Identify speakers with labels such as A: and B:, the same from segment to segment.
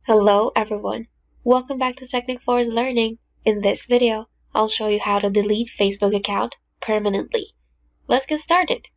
A: Hello everyone, welcome back to Technic Force Learning. In this video, I'll show you how to delete Facebook account permanently. Let's get started.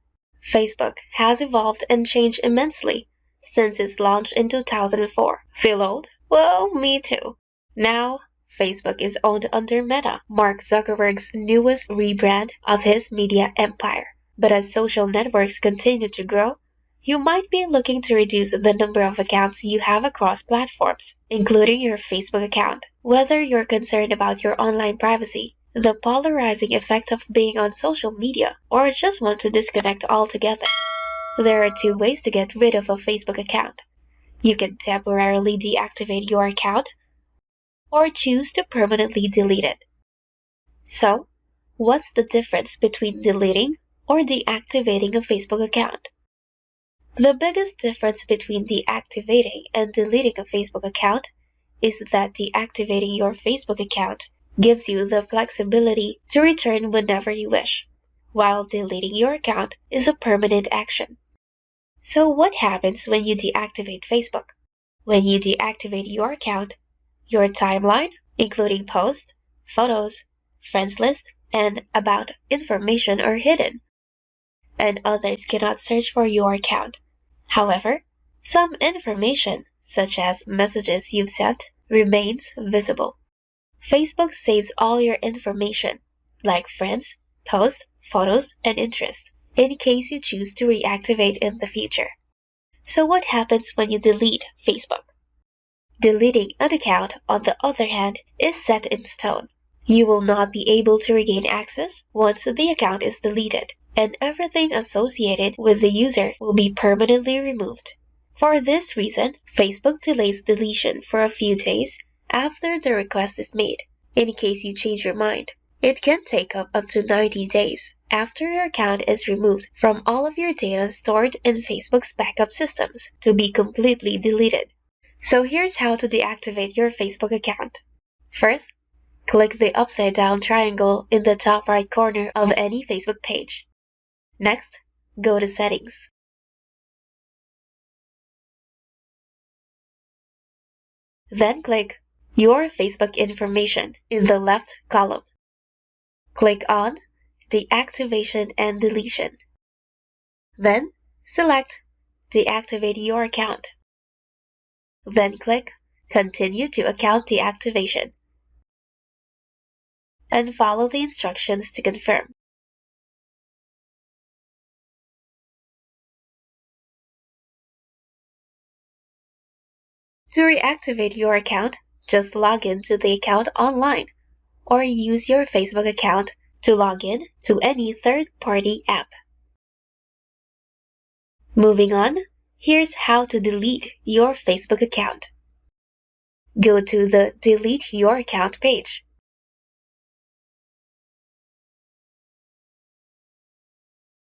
A: Facebook has evolved and changed immensely since its launch in 2004. Feel old? Well, me too. Now, Facebook is owned under Meta, Mark Zuckerberg's newest rebrand of his media empire. But as social networks continue to grow, you might be looking to reduce the number of accounts you have across platforms, including your Facebook account. Whether you're concerned about your online privacy, the polarizing effect of being on social media, or just want to disconnect altogether, there are two ways to get rid of a Facebook account. You can temporarily deactivate your account, or choose to permanently delete it. So, what's the difference between deleting or deactivating a Facebook account? The biggest difference between deactivating and deleting a Facebook account is that deactivating your Facebook account gives you the flexibility to return whenever you wish, while deleting your account is a permanent action. So what happens when you deactivate Facebook? When you deactivate your account, your timeline, including posts, photos, friends list, and about information are hidden, and others cannot search for your account. However, some information, such as messages you've sent, remains visible. Facebook saves all your information, like friends, posts, photos, and interests, in case you choose to reactivate in the future. So what happens when you delete Facebook? Deleting an account, on the other hand, is set in stone. You will not be able to regain access once the account is deleted, and everything associated with the user will be permanently removed. For this reason, Facebook delays deletion for a few days after the request is made, in case you change your mind. It can take up to 90 days after your account is removed from all of your data stored in Facebook's backup systems to be completely deleted. So here's how to deactivate your Facebook account. First, click the upside-down triangle in the top right corner of any Facebook page. Next, go to Settings. Then click Your Facebook Information in the left column. Click on Deactivation and Deletion. Then, select Deactivate Your Account. Then click Continue to Account Deactivation, and follow the instructions to confirm. To reactivate your account, just log in to the account online, or use your Facebook account to log in to any third-party app. Moving on, here's how to delete your Facebook account. Go to the Delete Your Account page.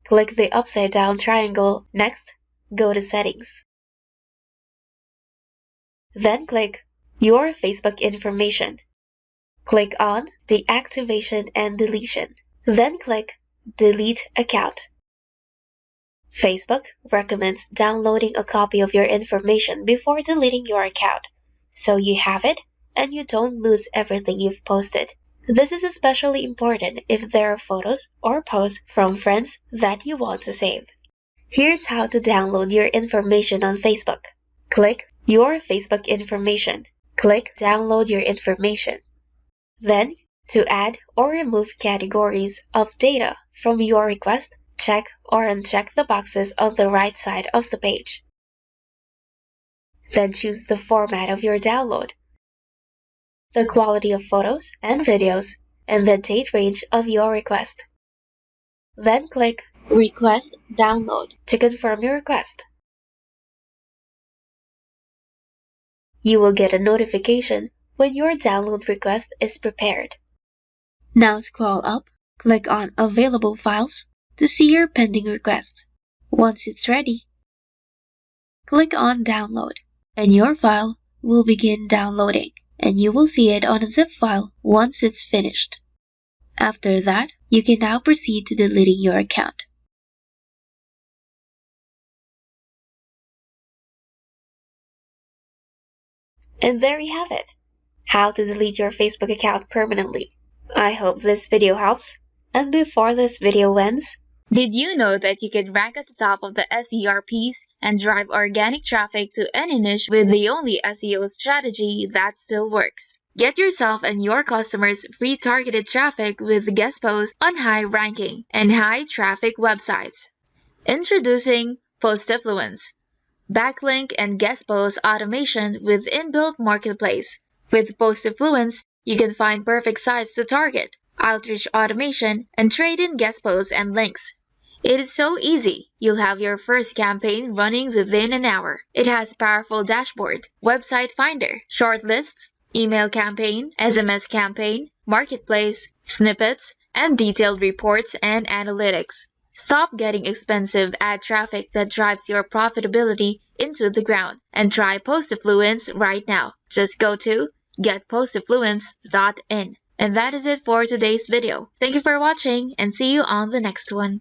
A: Click the upside-down triangle. Next, go to Settings. Then click Your Facebook Information. Click on Deactivation and Deletion. Then click Delete Account. Facebook recommends downloading a copy of your information before deleting your account, so you have it and you don't lose everything you've posted. This is especially important if there are photos or posts from friends that you want to save. Here's how to download your information on Facebook. Click Your Facebook Information. Click Download Your Information. Then, to add or remove categories of data from your request, check or uncheck the boxes on the right side of the page. Then choose the format of your download, the quality of photos and videos, and the date range of your request. Then click Request Download to confirm your request. You will get a notification when your download request is prepared. Now scroll up, click on Available Files to see your pending request. Once it's ready, click on Download, and your file will begin downloading, and you will see it on a zip file once it's finished. After that, you can now proceed to deleting your account. And there you have it, how to delete your Facebook account permanently. I hope this video helps. And before this video ends, did you know that you can rank at the top of the SERPs and drive organic traffic to any niche with the only SEO strategy that still works? Get yourself and your customers free targeted traffic with guest posts on high-ranking and high-traffic websites. Introducing Post-Affluence, backlink and guest post automation with inbuilt marketplace. With Post-Affluence, you can find perfect sites to target, outreach automation, and trade in guest posts and links. It is so easy. You'll have your first campaign running within an hour. It has powerful dashboard, website finder, short lists, email campaign, SMS campaign, marketplace, snippets, and detailed reports and analytics. Stop getting expensive ad traffic that drives your profitability into the ground and try Post-Affluence right now. Just go to getpostaffluence.in. And that is it for today's video. Thank you for watching and see you on the next one.